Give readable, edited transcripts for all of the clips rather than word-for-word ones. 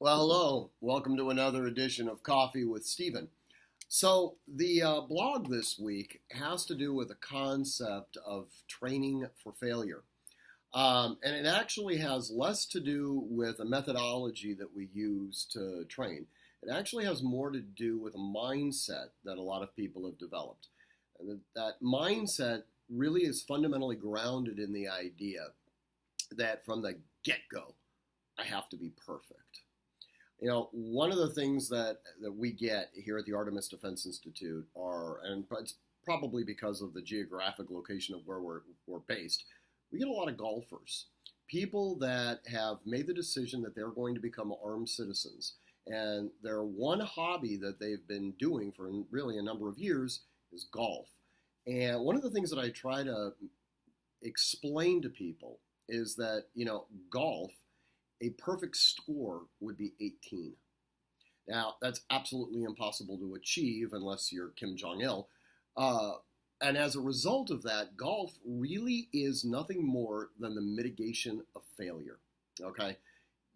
Well, hello. Welcome to another edition of Coffee with Stephen. So, the blog this week has to do with the concept of training for failure. And it actually has less to do with a methodology that we use to train. It actually has more to do with a mindset that a lot of people have developed. And that mindset really is fundamentally grounded in the idea that from the get go, I have to be perfect. One of the things that we get here at the Artemis Defense Institute and it's probably because of the geographic location of where we're based, we get a lot of golfers, people that have made the decision that they're going to become armed citizens. And their one hobby that they've been doing for really a number of years is golf. And one of the things that I try to explain to people is that, golf, a perfect score would be 18. Now, that's absolutely impossible to achieve unless you're Kim Jong-il. And as a result of that, golf really is nothing more than the mitigation of failure. Okay?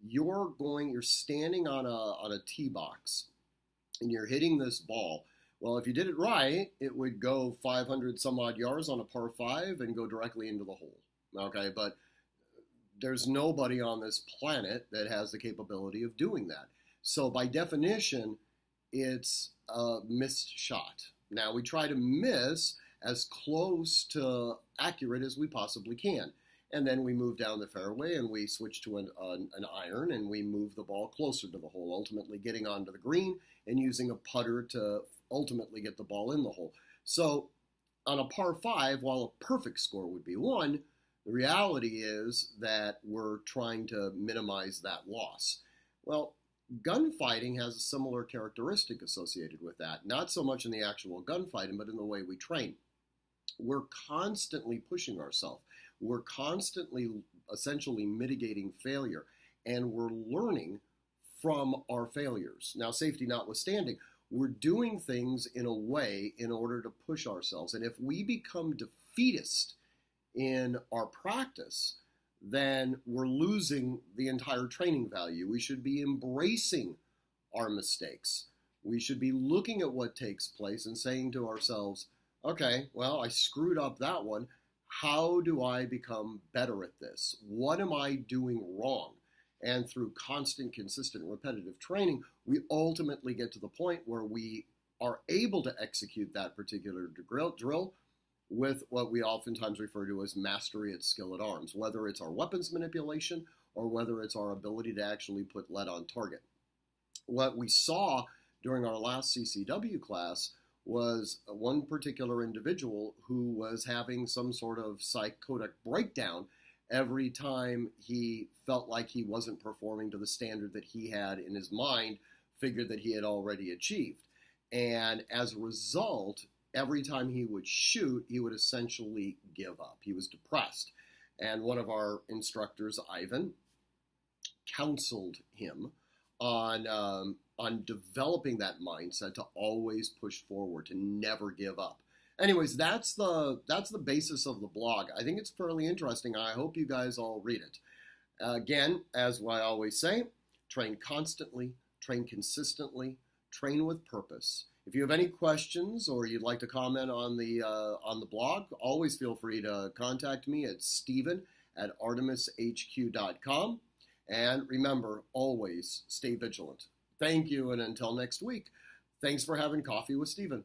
You're standing on a tee box and you're hitting this ball. Well, if you did it right, it would go 500 some odd yards on a par 5 and go directly into the hole. Okay? But there's nobody on this planet that has the capability of doing that. So by definition, it's a missed shot. Now, we try to miss as close to accurate as we possibly can. And then we move down the fairway and we switch to an iron and we move the ball closer to the hole, ultimately getting onto the green and using a putter to ultimately get the ball in the hole. So on a par 5, while a perfect score would be 1, the reality is that we're trying to minimize that loss. Well, gunfighting has a similar characteristic associated with that, not so much in the actual gunfighting, but in the way we train. We're constantly pushing ourselves. We're constantly essentially mitigating failure, and we're learning from our failures. Now, safety notwithstanding, we're doing things in a way in order to push ourselves. And if we become defeatist in our practice, then we're losing the entire training value. We should be embracing our mistakes. We should be looking at what takes place and saying to ourselves, okay, well, I screwed up that one. How do I become better at this? What am I doing wrong? And through constant, consistent, repetitive training, we ultimately get to the point where we are able to execute that particular drill with what we oftentimes refer to as mastery at skill at arms, whether it's our weapons manipulation or whether it's our ability to actually put lead on target. What we saw during our last CCW class was one particular individual who was having some sort of psychotic breakdown every time he felt like he wasn't performing to the standard that he had in his mind, figured that he had already achieved. And as a result, every time he would shoot, he would essentially give up. He was depressed. And one of our instructors, Ivan, counseled him on developing that mindset to always push forward, to never give up. Anyways, that's the basis of the blog. I think it's fairly interesting. I hope you guys all read it. Again, as I always say, train constantly, train consistently, train with purpose. If you have any questions or you'd like to comment on the blog, always feel free to contact me at steven@artemishq.com. And remember, always stay vigilant. Thank you, and until next week, thanks for having Coffee with Stephen.